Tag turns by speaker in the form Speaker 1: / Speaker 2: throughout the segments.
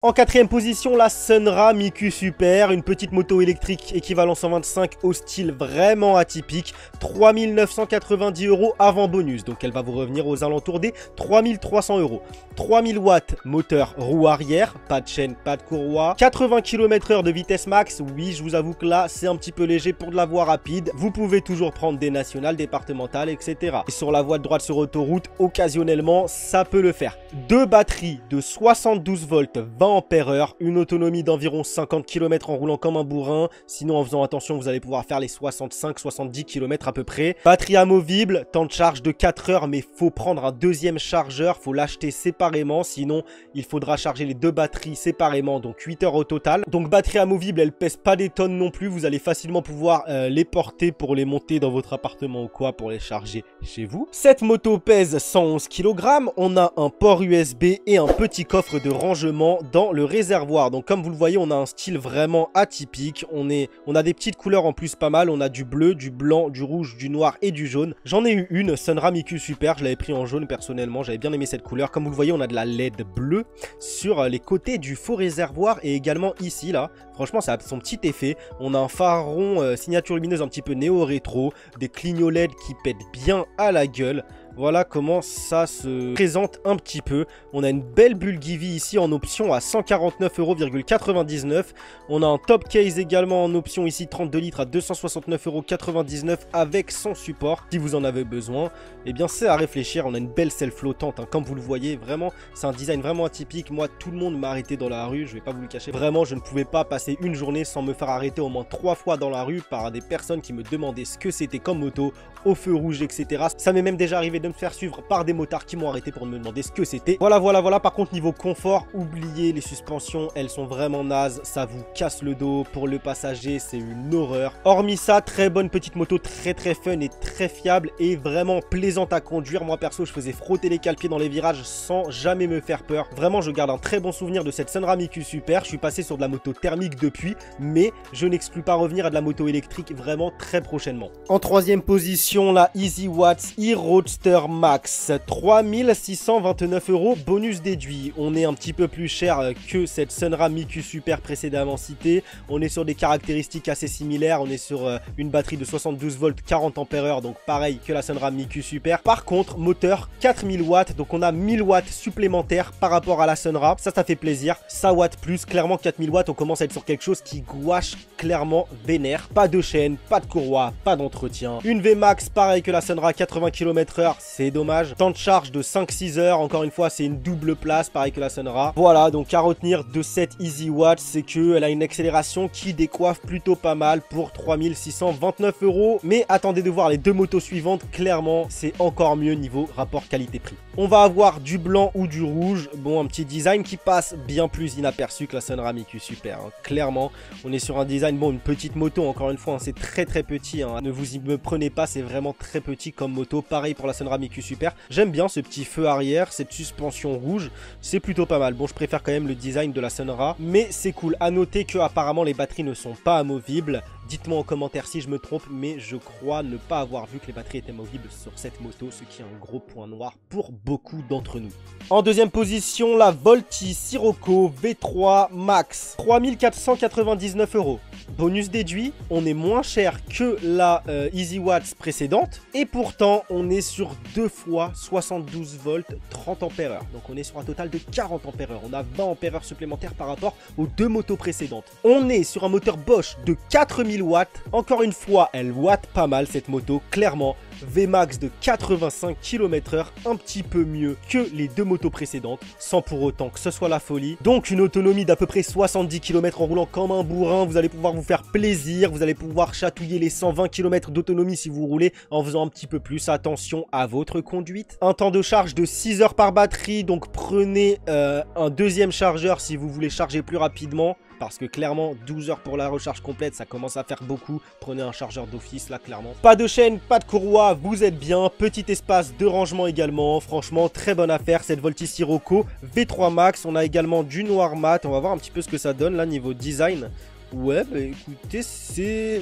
Speaker 1: En quatrième position, la Sunra Miku Super, une petette moto électrique équivalent 125 au style vraiment atypique, 3990 € avant bonus, donc elle va vous revenir aux alentours des 3300 €. 3000 watts, moteur roue arrière, pas de chaîne, pas de courroie, 80 km/h de vitesse max, oui je vous avoue que là c'est un petit peu léger pour de la voie rapide, vous pouvez toujours prendre des nationales, départementales, etc. Et sur la voie de droite sur autoroute, occasionnellement ça peut le faire. Deux batteries de 72 volts, 20 ampères-heure, une autonomie d'environ 50 km en roulant comme un bourrin, sinon en faisant attention vous allez pouvoir faire les 65-70 km à peu près. Batterie amovible, temps de charge de 4 heures, mais faut prendre un deuxième chargeur, faut l'acheter séparément, sinon il faudra charger les deux batteries séparément, donc 8 heures au total. Donc batterie amovible, elle pèse pas des tonnes non plus, vous allez facilement pouvoir les porter pour les monter dans votre appartement ou quoi, pour les charger chez vous. Cette moto pèse 111 kg, on a un port USB et un petit coffre de rangement dans le réservoir. Donc comme vous le voyez, on a un style vraiment atypique, on a des petites couleurs en plus pas mal, on a du bleu, du blanc, du rouge, du noir et du jaune. J'en ai eu une, Sunra Miku Super, je l'avais pris en jaune personnellement, j'avais bien aimé cette couleur. Comme vous le voyez, on a de la LED bleue sur les côtés du faux réservoir et également ici là. Franchement ça a son petit effet, on a un phare rond signature lumineuse un petit peu néo-rétro, des clignotants LED qui pètent bien à la gueule. Voilà comment ça se présente un petit peu. On a une belle bulle Givi ici en option à 149,99 €. On a un top case également en option ici 32 litres à 269,99 € avec son support. Si vous en avez besoin, eh bien c'est à réfléchir. On a une belle selle flottante, hein. Comme vous le voyez, vraiment c'est un design vraiment atypique. Moi tout le monde m'a arrêté dans la rue, je vais pas vous le cacher. Vraiment je ne pouvais pas passer une journée sans me faire arrêter au moins 3 fois dans la rue par des personnes qui me demandaient ce que c'était comme moto, au feu rouge, etc. Ça m'est même déjà arrivé de me faire suivre par des motards qui m'ont arrêté pour me demander ce que c'était. Voilà. Par contre, niveau confort, oubliez les suspensions, elles sont vraiment nazes. Ça vous casse le dos. Pour le passager, c'est une horreur. Hormis ça, très bonne petite moto, très fun et très fiable et vraiment plaisante à conduire. Moi, perso, je faisais frotter les cale-pieds dans les virages sans jamais me faire peur. Vraiment, je garde un très bon souvenir de cette Sunra Miku Super. Je suis passé sur de la moto thermique depuis, mais je n'exclus pas revenir à de la moto électrique vraiment très prochainement. En troisième position, la Easy Watts e-Roadster Max, 3629 €, bonus déduit. On est un petit peu plus cher que cette Sunra Miku Super précédemment citée. On est sur des caractéristiques assez similaires. On est sur une batterie de 72 volts, 40 ampères-heure, donc pareil que la Sunra Miku Super. Par contre, moteur 4000 watts, donc on a 1000 watts supplémentaires par rapport à la Sunra. Ça fait plaisir. Ça watts plus, clairement 4000 watts, on commence à être sur quelque chose qui gouache clairement vénère. Pas de chaîne, pas de courroie, pas d'entretien. Une VMAX, pareil que la Sunra, 80 km/h, c'est dommage. Temps de charge de 5-6 heures, encore une fois c'est une double place, pareil que la Sunra. Voilà, donc à retenir de cette Easy Watts, c'est qu'elle a une accélération qui décoiffe plutôt pas mal pour 3629 €. Mais attendez de voir les deux motos suivantes, clairement c'est encore mieux niveau rapport qualité-prix. On va avoir du blanc ou du rouge, bon un petit design qui passe bien plus inaperçu que la Sunra Miku Super, hein. Clairement on est sur un design, bon une petite moto encore une fois, hein, c'est très petit, hein. Ne vous y me prenez pas, c'est vraiment très petit comme moto, pareil pour la Sunra Miku Super. J'aime bien ce petit feu arrière, cette suspension rouge, c'est plutôt pas mal. Bon je préfère quand même le design de la Sunra, mais c'est cool. À noter que apparemment les batteries ne sont pas amovibles. Dites-moi en commentaire si je me trompe, mais je crois ne pas avoir vu que les batteries étaient movibles sur cette moto, ce qui est un gros point noir pour beaucoup d'entre nous. En deuxième position, la Volti Sirocco V3 Max, 3499 €. Bonus déduit, on est moins cher que la Easy Watts précédente, et pourtant on est sur 2 fois 72 volts, 30 ampères-heure. Donc on est sur un total de 40 ampères-heure. On a 20 ampères-heure supplémentaires par rapport aux deux motos précédentes. On est sur un moteur Bosch de 4000 watts. Encore une fois, elle watt pas mal cette moto, clairement. VMAX de 85 km/h, un petit peu mieux que les deux motos précédentes, sans pour autant que ce soit la folie. Donc une autonomie d'à peu près 70 km en roulant comme un bourrin. Vous allez pouvoir vous faire plaisir, vous allez pouvoir chatouiller les 120 km d'autonomie si vous roulez en faisant un petit peu plus attention à votre conduite. Un temps de charge de 6 heures par batterie, donc prenez un deuxième chargeur si vous voulez charger plus rapidement. Parce que clairement 12 heures pour la recharge complète, ça commence à faire beaucoup. Prenez un chargeur d'office là, clairement. Pas de chaîne, pas de courroie, vous êtes bien. Petit espace de rangement également. Franchement très bonne affaire cette Volti Sirocco V3 Max. On a également du noir mat. On va voir un petit peu ce que ça donne là niveau design. Ouais bah écoutez, c'est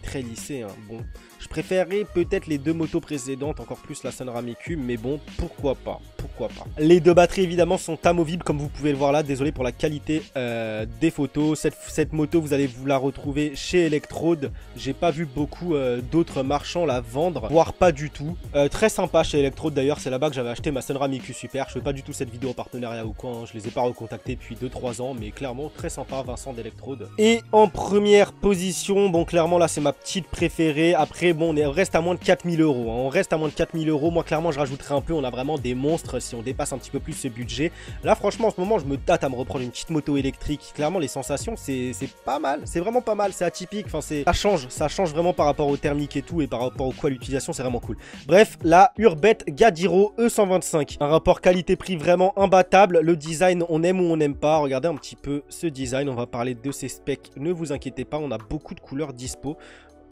Speaker 1: très lissé, hein. Bon, Je préférerais peut-être les deux motos précédentes, encore plus la Sunra Miku, mais bon, pourquoi pas, pourquoi pas. Les deux batteries évidemment sont amovibles comme vous pouvez le voir là, désolé pour la qualité des photos. Cette moto vous allez vous la retrouver chez Electrode. J'ai pas vu beaucoup d'autres marchands la vendre, voire pas du tout. Très sympa chez Electrode d'ailleurs, c'est là-bas que j'avais acheté ma Sunra Miku Super. Je fais pas du tout cette vidéo en partenariat ou quoi, hein. Je les ai pas recontactés depuis 2-3 ans, mais clairement très sympa, Vincent d'Electrode. Et en première position, bon clairement là c'est ma petite préférée. Après bon on reste à moins de 4000 €, hein. On reste à moins de 4000 €. Moi clairement je rajouterai un peu, on a vraiment des monstres si on dépasse un petit peu plus ce budget. Là franchement en ce moment je me tâte à me reprendre une petite moto électrique. Clairement les sensations c'est pas mal, c'est vraiment pas mal, c'est atypique, enfin ça change vraiment par rapport au thermique et tout, et par rapport au quoi l'utilisation c'est vraiment cool. Bref, la Urbette Gadiro E125, un rapport qualité-prix vraiment imbattable. Le design on aime ou on n'aime pas, regardez un petit peu ce design, on va parler de ses specs, ne vous inquiétez pas, on a beaucoup de couleurs dispo.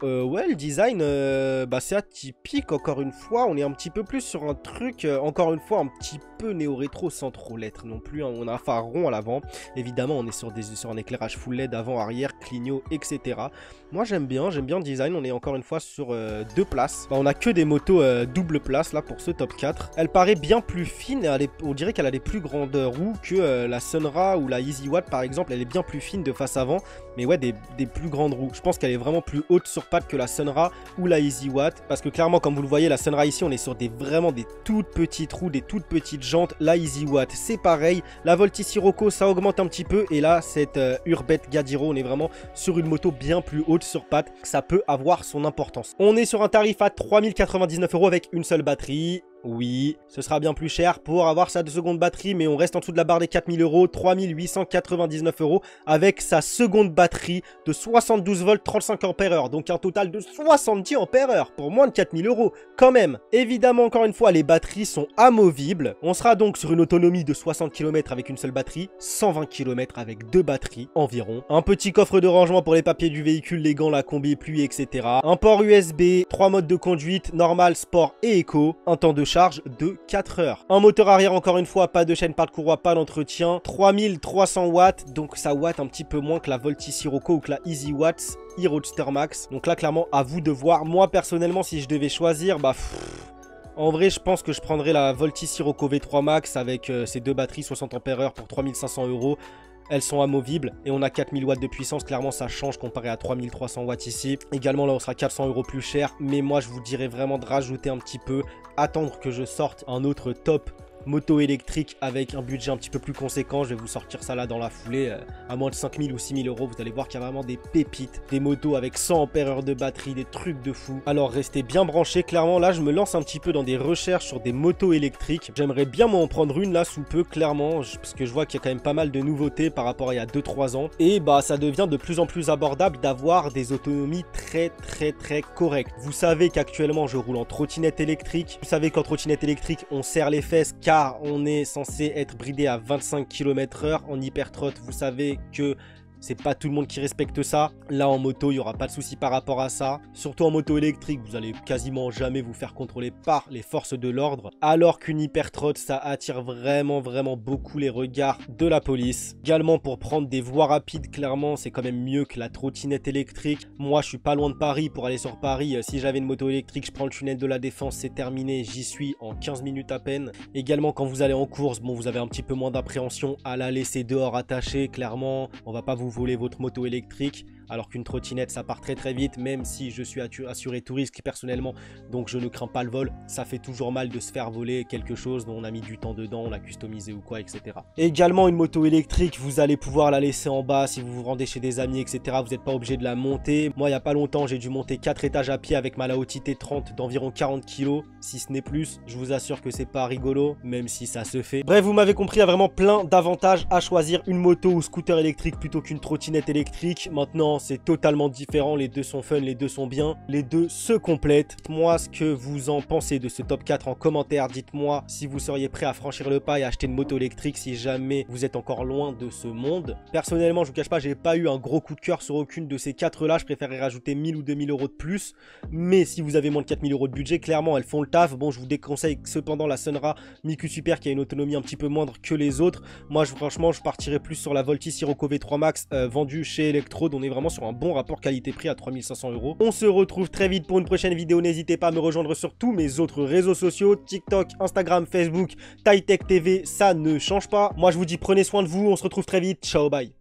Speaker 1: Ouais, le design, c'est atypique, encore une fois. On est un petit peu plus sur un truc, encore une fois, un petit peu néo-rétro sans trop l'être non plus, hein. On a un phare rond à l'avant. Évidemment, on est sur un éclairage full LED avant, arrière, clignot, etc. Moi, j'aime bien le design. On est encore une fois sur deux places. On a que des motos double place, là, pour ce top 4. Elle paraît bien plus fine. On dirait qu'elle a des plus grandes roues que la Sunra ou la Easy Watt, par exemple. Elle est bien plus fine de face avant. Mais ouais, des plus grandes roues. Je pense qu'elle est vraiment plus haute sur pattes que la Sunra ou la Easy Watt, parce que clairement comme vous le voyez la Sunra ici on est sur vraiment des toutes petites roues, des toutes petites jantes. La Easy Watt c'est pareil, la Volti Sirocco ça augmente un petit peu, et là cette Urbette Gadiro on est vraiment sur une moto bien plus haute sur pattes, ça peut avoir son importance. On est sur un tarif à 3099 € avec une seule batterie. Oui, ce sera bien plus cher pour avoir sa seconde batterie, mais on reste en dessous de la barre des 4000 €, 3899 € avec sa seconde batterie de 72 volts 35 ampères-heure, donc un total de 70 ampères-heure pour moins de 4000 € quand même. Évidemment, encore une fois, les batteries sont amovibles. On sera donc sur une autonomie de 60 km avec une seule batterie, 120 km avec deux batteries environ. Un petit coffre de rangement pour les papiers du véhicule, les gants, la combi, pluie, etc. Un port USB, 3 modes de conduite, normal, sport et éco, un temps de charge de 4 heures. Un moteur arrière encore une fois, pas de chaîne, pas de courroie, pas d'entretien, 3300 watts, donc ça watt un petit peu moins que la Volti Sirocco ou que la Easy Watts e-Roadster Max. Donc là clairement à vous de voir. Moi personnellement si je devais choisir, en vrai je pense que je prendrais la Volti Sirocco V3 Max avec ses deux batteries 60 ampères-heure pour 3500 €. Elles sont amovibles et on a 4000 watts de puissance. Clairement, ça change comparé à 3300 watts ici. Également, là, on sera 400 € plus cher. Mais moi, je vous dirais vraiment de rajouter un petit peu. Attendre que je sorte un autre top moto électrique avec un budget un petit peu plus conséquent. Je vais vous sortir ça là dans la foulée. À moins de 5000 ou 6000 €. Vous allez voir qu'il y a vraiment des pépites. Des motos avec 100 ampères-heure de batterie. Des trucs de fou. Alors, restez bien branchés. Clairement, là, je me lance un petit peu dans des recherches sur des motos électriques. J'aimerais bien m'en prendre une là sous peu, clairement. Parce que je vois qu'il y a quand même pas mal de nouveautés par rapport à il y a 2-3 ans. Et ça devient de plus en plus abordable d'avoir des autonomies très correctes. Vous savez qu'actuellement, je roule en trottinette électrique. Vous savez qu'en trottinette électrique, on serre les fesses car on est censé être bridé à 25 km/h. En hypertrot, vous savez que c'est pas tout le monde qui respecte ça. Là en moto, il n'y aura pas de souci par rapport à ça. Surtout en moto électrique, vous allez quasiment jamais vous faire contrôler par les forces de l'ordre. Alors qu'une hypertrot, ça attire vraiment beaucoup les regards de la police. Également pour prendre des voies rapides, clairement, c'est quand même mieux que la trottinette électrique. Moi, je suis pas loin de Paris. Pour aller sur Paris, si j'avais une moto électrique, je prends le tunnel de la Défense, c'est terminé. J'y suis en 15 minutes à peine. Également, quand vous allez en course, bon, vous avez un petit peu moins d'appréhension à la laisser dehors attachée. Clairement, on va pas vous voler votre moto électrique, alors qu'une trottinette ça part très vite, même si je suis assuré tout risque personnellement, donc je ne crains pas le vol. Ça fait toujours mal de se faire voler quelque chose dont on a mis du temps dedans, on l'a customisé ou quoi, etc. Également une moto électrique, vous allez pouvoir la laisser en bas si vous vous rendez chez des amis, etc. Vous n'êtes pas obligé de la monter. Moi il n'y a pas longtemps j'ai dû monter 4 étages à pied avec ma Laoti T30 d'environ 40 kg, si ce n'est plus. Je vous assure que c'est pas rigolo, même si ça se fait. Bref, vous m'avez compris, il y a vraiment plein d'avantages à choisir une moto ou scooter électrique plutôt qu'une trottinette électrique. Maintenant c'est totalement différent, les deux sont fun, les deux sont bien, les deux se complètent. Dites-moi ce que vous en pensez de ce top 4 en commentaire. Dites-moi si vous seriez prêt à franchir le pas et acheter une moto électrique si jamais vous êtes encore loin de ce monde. Personnellement, je vous cache pas, j'ai pas eu un gros coup de cœur sur aucune de ces 4 là. Je préférerais rajouter 1000 ou 2000 € de plus. Mais si vous avez moins de 4000 € de budget, clairement elles font le taf. Bon, je vous déconseille cependant la Sunra Miku Super qui a une autonomie un petit peu moindre que les autres. Moi franchement je partirais plus sur la Volti Sirocco V3 Max vendue chez Electrode. On est vraiment vraiment sur un bon rapport qualité-prix à 3500 €. On se retrouve très vite pour une prochaine vidéo. N'hésitez pas à me rejoindre sur tous mes autres réseaux sociaux, TikTok, Instagram, Facebook, TyTech TV, ça ne change pas. Moi je vous dis prenez soin de vous, on se retrouve très vite, ciao bye.